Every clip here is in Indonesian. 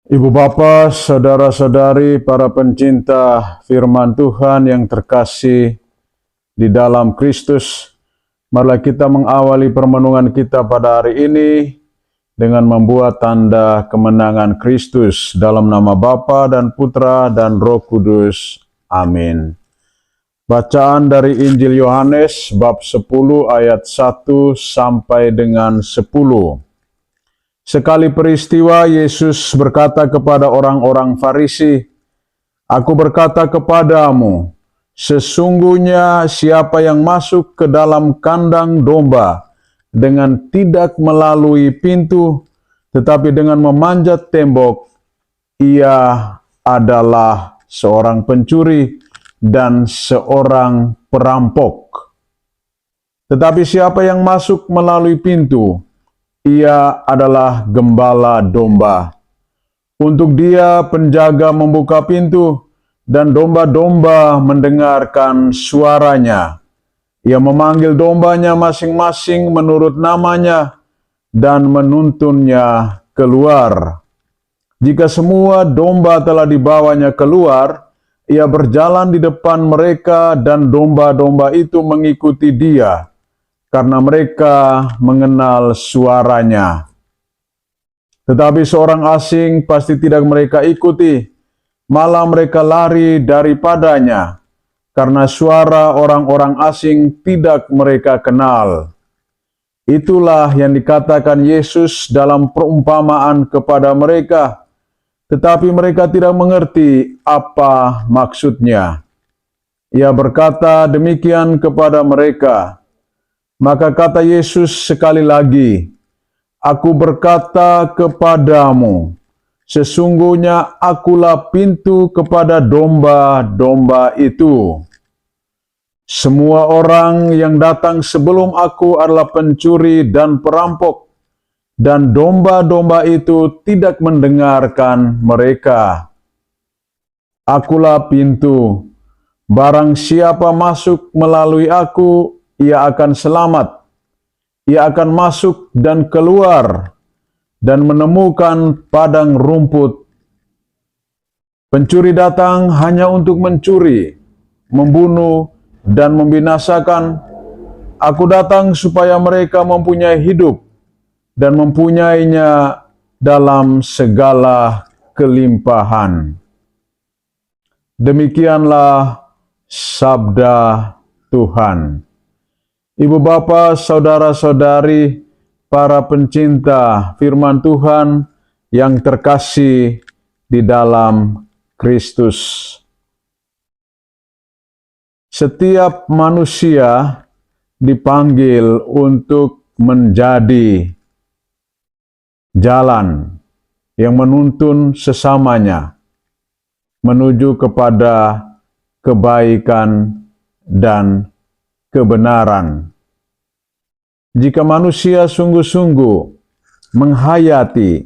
Ibu bapa, saudara-saudari, para pencinta firman Tuhan yang terkasih di dalam Kristus, marilah kita mengawali permenungan kita pada hari ini dengan membuat tanda kemenangan Kristus dalam nama Bapa dan Putra dan Roh Kudus. Amin. Bacaan dari Injil Yohanes bab 10 ayat 1 sampai dengan 10. Sekali peristiwa, Yesus berkata kepada orang-orang Farisi, "Aku berkata kepadamu, sesungguhnya siapa yang masuk ke dalam kandang domba dengan tidak melalui pintu, tetapi dengan memanjat tembok, ia adalah seorang pencuri dan seorang perampok. Tetapi siapa yang masuk melalui pintu, ia adalah gembala domba. Untuk dia penjaga membuka pintu, dan domba-domba mendengarkan suaranya. Ia memanggil dombanya masing-masing menurut namanya, dan menuntunnya keluar. Jika semua domba telah dibawanya keluar, ia berjalan di depan mereka, dan domba-domba itu mengikuti dia, karena mereka mengenal suaranya. Tetapi seorang asing pasti tidak mereka ikuti, malah mereka lari daripadanya, karena suara orang-orang asing tidak mereka kenal. Itulah yang dikatakan Yesus dalam perumpamaan kepada mereka, tetapi mereka tidak mengerti apa maksudnya. Ia berkata demikian kepada mereka. Maka kata Yesus sekali lagi, "Aku berkata kepadamu, sesungguhnya akulah pintu kepada domba-domba itu. Semua orang yang datang sebelum aku adalah pencuri dan perampok, dan domba-domba itu tidak mendengarkan mereka. Akulah pintu, barang siapa masuk melalui aku, ia akan selamat. Ia akan masuk dan keluar dan menemukan padang rumput. Pencuri datang hanya untuk mencuri, membunuh, dan membinasakan. Aku datang supaya mereka mempunyai hidup dan mempunyainya dalam segala kelimpahan." Demikianlah sabda Tuhan. Ibu bapa, saudara-saudari, para pencinta firman Tuhan yang terkasih di dalam Kristus. Setiap manusia dipanggil untuk menjadi jalan yang menuntun sesamanya menuju kepada kebaikan dan kebenaran. Jika manusia sungguh-sungguh menghayati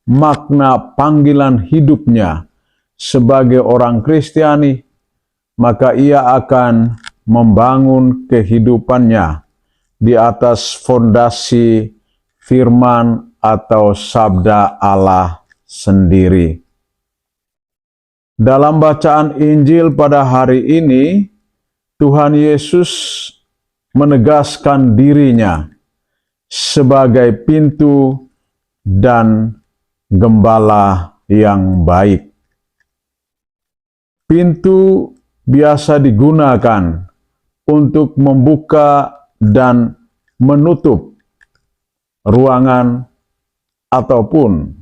makna panggilan hidupnya sebagai orang Kristiani, maka ia akan membangun kehidupannya di atas fondasi firman atau sabda Allah sendiri. Dalam bacaan Injil pada hari ini, Tuhan Yesus menegaskan dirinya sebagai pintu dan gembala yang baik. Pintu biasa digunakan untuk membuka dan menutup ruangan ataupun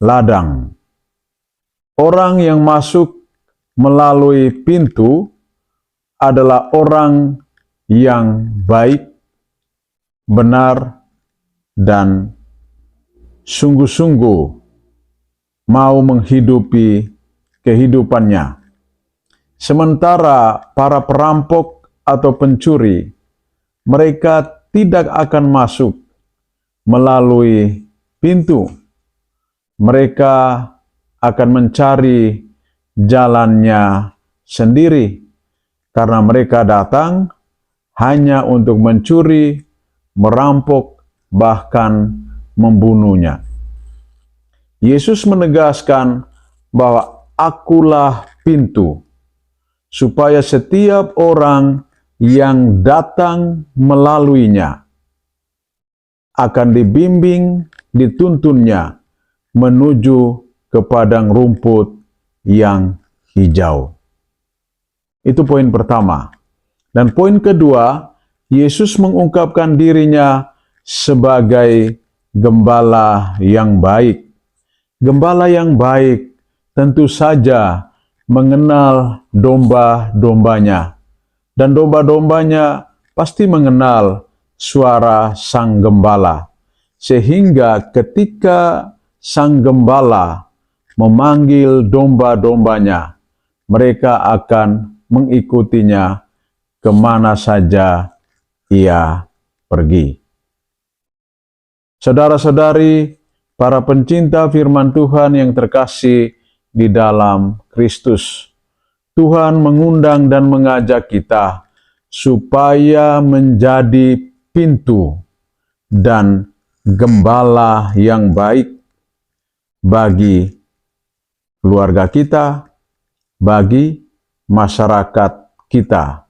ladang. Orang yang masuk melalui pintu adalah orang yang baik, benar, dan sungguh-sungguh mau menghidupi kehidupannya. Sementara para perampok atau pencuri, mereka tidak akan masuk melalui pintu. Mereka akan mencari jalannya sendiri, karena mereka datang hanya untuk mencuri, merampok, bahkan membunuhnya. Yesus menegaskan bahwa akulah pintu, supaya setiap orang yang datang melaluinya akan dibimbing, dituntunnya menuju ke padang rumput yang hijau. Itu poin pertama. Dan poin kedua, Yesus mengungkapkan dirinya sebagai gembala yang baik. Gembala yang baik tentu saja mengenal domba-dombanya. Dan domba-dombanya pasti mengenal suara sang gembala. Sehingga ketika sang gembala memanggil domba-dombanya, mereka akan mengikutinya kemana saja ia pergi. Saudara-saudari, para pencinta firman Tuhan yang terkasih di dalam Kristus, Tuhan mengundang dan mengajak kita supaya menjadi pintu dan gembala yang baik bagi keluarga kita, bagi masyarakat kita.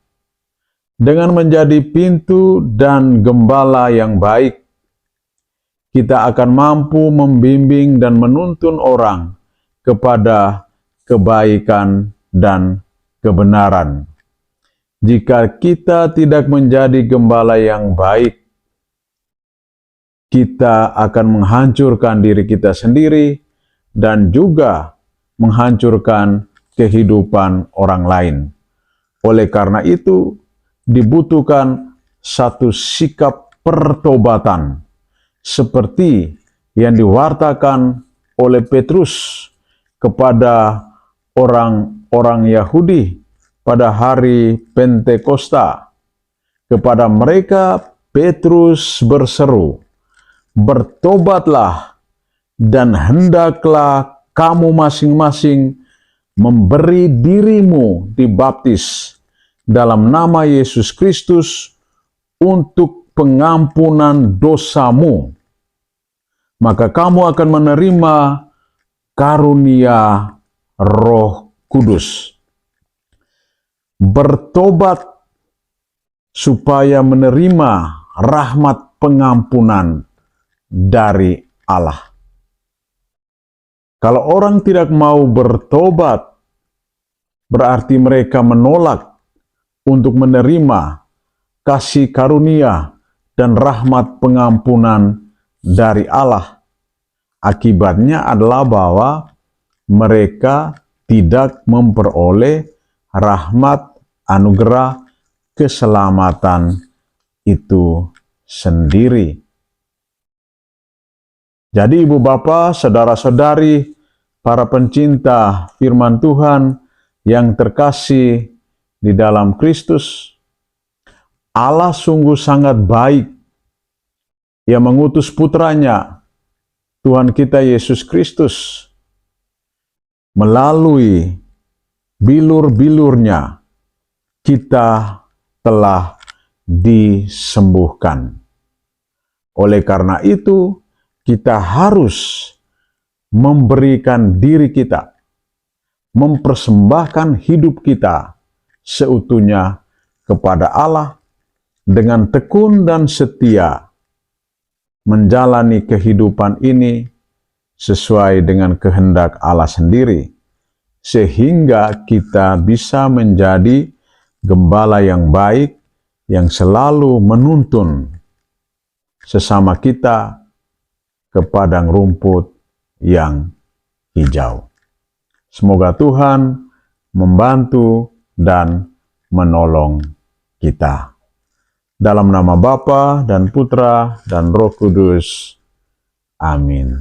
Dengan menjadi pintu dan gembala yang baik, kita akan mampu membimbing dan menuntun orang kepada kebaikan dan kebenaran. Jika kita tidak menjadi gembala yang baik, kita akan menghancurkan diri kita sendiri dan juga menghancurkan kehidupan orang lain. Oleh karena itu, dibutuhkan satu sikap pertobatan, seperti yang diwartakan oleh Petrus kepada orang-orang Yahudi pada hari Pentakosta. Kepada mereka, Petrus berseru, "Bertobatlah, dan hendaklah kamu masing-masing memberi dirimu dibaptis dalam nama Yesus Kristus untuk pengampunan dosamu. Maka kamu akan menerima karunia Roh Kudus." Bertobat supaya menerima rahmat pengampunan dari Allah. Kalau orang tidak mau bertobat, berarti mereka menolak untuk menerima kasih karunia dan rahmat pengampunan dari Allah. Akibatnya adalah bahwa mereka tidak memperoleh rahmat anugerah keselamatan itu sendiri. Jadi ibu bapak, saudara-saudari, para pencinta firman Tuhan yang terkasih di dalam Kristus, Allah sungguh sangat baik. Ia mengutus putranya, Tuhan kita Yesus Kristus, melalui bilur-bilurnya kita telah disembuhkan. Oleh karena itu, kita harus memberikan diri kita, mempersembahkan hidup kita seutuhnya kepada Allah dengan tekun dan setia, menjalani kehidupan ini sesuai dengan kehendak Allah sendiri, sehingga kita bisa menjadi gembala yang baik yang selalu menuntun sesama kita ke padang rumput yang hijau. Semoga Tuhan membantu dan menolong kita. Dalam nama Bapa dan Putra dan Roh Kudus. Amin.